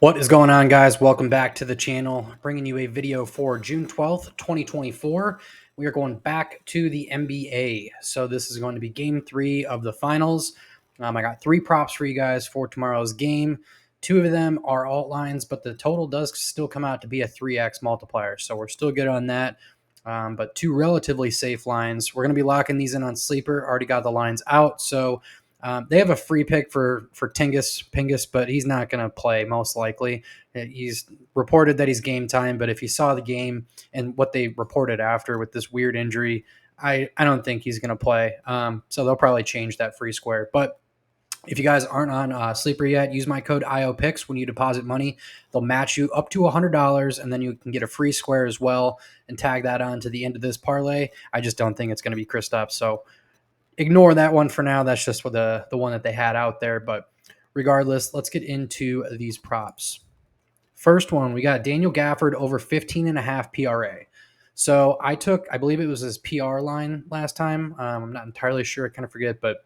What is going on, guys? Welcome back to the channel. Bringing you a video for June 12th, 2024. We are going back to the NBA. So this is going to be game 3 of the finals. I got 3 props for you guys for tomorrow's game. 2 of them are alt lines, but the total does still come out to be a 3x multiplier. So we're still good on that. But 2 relatively safe lines. We're going to be locking these in on Sleeper. Already got the lines out. So they have a free pick for Pingus, but he's not going to play most likely. He's reported that he's game time, but if you saw the game and what they reported after with this weird injury, I don't think he's going to play. So they'll probably change that free square. But if you guys aren't on Sleeper yet, use my code IOPICKS when you deposit money. They'll match you up to $100, and then you can get a free square as well and tag that on to the end of this parlay. I just don't think it's going to be Kristaps. So ignore that one for now. That's just the one that they had out there. But regardless, let's get into these props. First one, we got Daniel Gafford over 15.5 PRA. So I believe it was his PR line last time. I'm not entirely sure. I kind of forget, but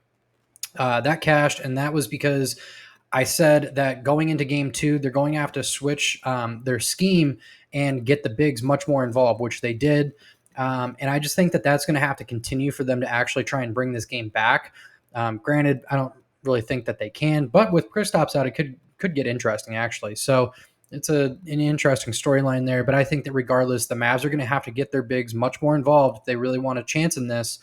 that cashed. And that was because I said that going into game 2, they're going to have to switch their scheme and get the bigs much more involved, which they did. And I just think that that's going to have to continue for them to actually try and bring this game back. Granted, I don't really think that they can, but with Kristaps out, it could get interesting actually. So it's an interesting storyline there. But I think that regardless, the Mavs are going to have to get their bigs much more involved if they really want a chance in this.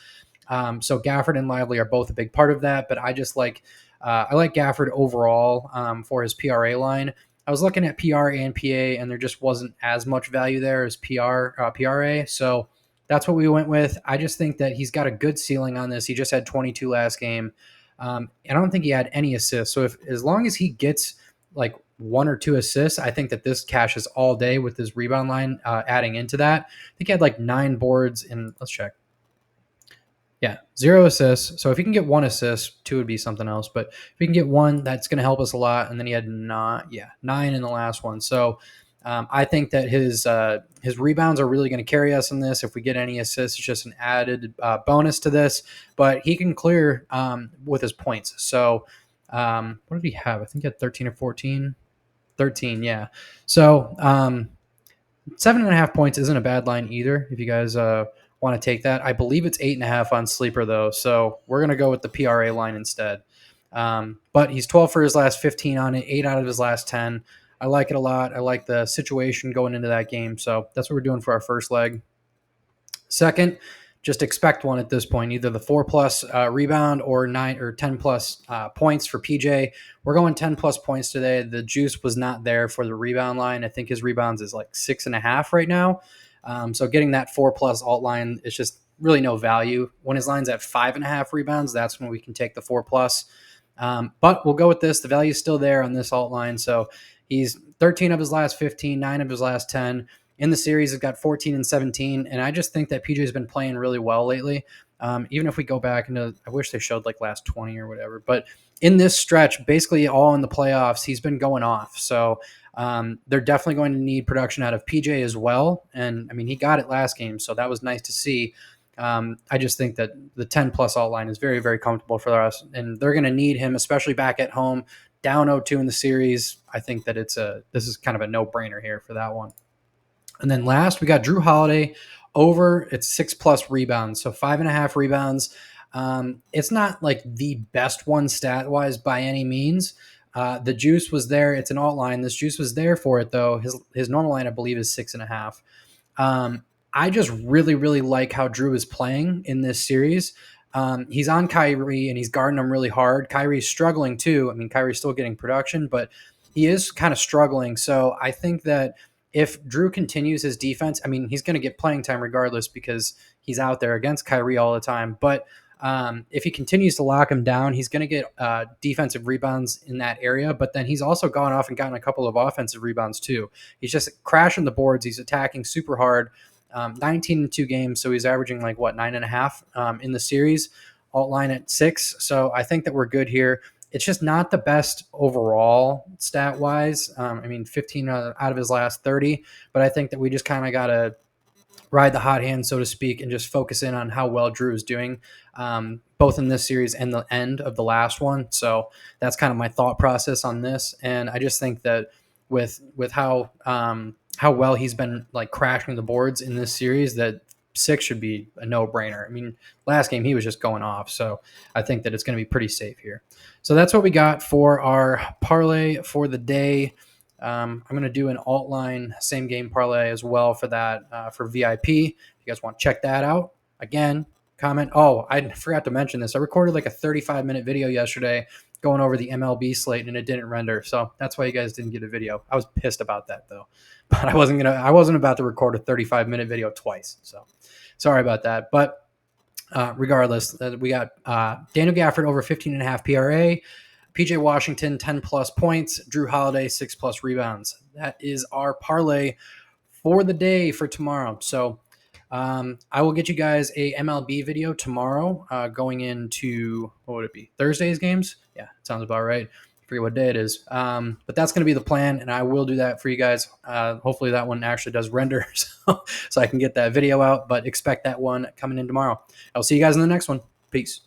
So Gafford and Lively are both a big part of that. But I just I like Gafford overall for his PRA line. I was looking at PR and PA, and there just wasn't as much value there as PRA. So that's what we went with. I just think that he's got a good ceiling on this. He just had 22 last game. I don't think he had any assists. So as long as he gets like 1 or 2 assists, I think that this cashes all day with his rebound line adding into that. I think he had like 9 boards and let's check. Yeah, 0 assists. So if he can get 1 assist, 2 would be something else. But if he can get 1, that's going to help us a lot. And then he had 9 in the last one. So I think that his rebounds are really going to carry us in this. If we get any assists, it's just an added bonus to this. But he can clear with his points. So what did he have? I think he had 13 or 14. 13, yeah. So 7.5 points isn't a bad line either. If you guys want to take that, I believe it's 8.5 on Sleeper though. So we're going to go with the PRA line instead. But he's 12 for his last 15 on it, 8 out of his last 10. I like it a lot. I like the situation going into that game. So that's what we're doing for our first leg. Second, just expect one at this point, either the 4+ rebound or 9 or 10+ points for PJ. We're going 10+ points today. The juice was not there for the rebound line. I think his rebounds is like 6.5 right now. So getting that 4+ alt line is just really no value. When his line's at 5.5 rebounds, that's when we can take the 4+. But we'll go with this. The value is still there on this alt line. So he's 13 of his last 15, 9 of his last 10. In the series, he's got 14 and 17. And I just think that PJ's been playing really well lately. Even if we go back into, I wish they showed like last 20 or whatever. But in this stretch, basically all in the playoffs, he's been going off. So they're definitely going to need production out of PJ as well. And I mean, he got it last game, so that was nice to see. I just think that the 10+ alt line is very, very comfortable for us, and they're going to need him, especially back at home, down 0-2 in the series. I think that this is kind of a no-brainer here for that one. And then last, we got Drew Holiday over. It's 6+ rebounds, so 5.5 rebounds. It's not like the best one stat-wise by any means. The juice was there. It's an alt line. This juice was there for it, though. His normal line, I believe, is 6.5. I just really, really like how Drew is playing in this series. He's on Kyrie, and he's guarding him really hard. Kyrie's struggling, too. I mean, Kyrie's still getting production, but he is kind of struggling. So I think that if Drew continues his defense, I mean, he's going to get playing time regardless because he's out there against Kyrie all the time. But if he continues to lock him down, he's going to get defensive rebounds in that area. But then he's also gone off and gotten a couple of offensive rebounds too. He's just crashing the boards. He's attacking super hard. 19 in 2 games, so he's averaging like 9.5 in the series. Alt line at 6. So I think that we're good here. It's just not the best overall stat wise. I mean, 15 out of his last 30, but I think that we just kind of got to ride the hot hand, so to speak, and just focus in on how well Drew is doing, both in this series and the end of the last one. So that's kind of my thought process on this. And I just think that with how well he's been like crashing the boards in this series, that 6 should be a no-brainer. I mean, last game he was just going off, so I think that it's going to be pretty safe here. So that's what we got for our parlay for the day. I'm going to do an alt line same game parlay as well for that for VIP. If you guys want to check that out, again, comment. Oh, I forgot to mention this. I recorded like a 35-minute video yesterday going over the MLB slate, and it didn't render. So that's why you guys didn't get a video. I was pissed about that though, but I wasn't about to record a 35-minute video twice. So sorry about that. But regardless, we got Daniel Gafford over 15.5 PRA, PJ Washington 10 plus points, Drew Holiday 6 plus rebounds. That is our parlay for the day for tomorrow. So I will get you guys a MLB video tomorrow going into, what would it be, Thursday's games? Yeah, sounds about right. I forget what day it is. But that's going to be the plan, and I will do that for you guys. Hopefully that one actually does render so I can get that video out, but expect that one coming in tomorrow. I'll see you guys in the next one. Peace.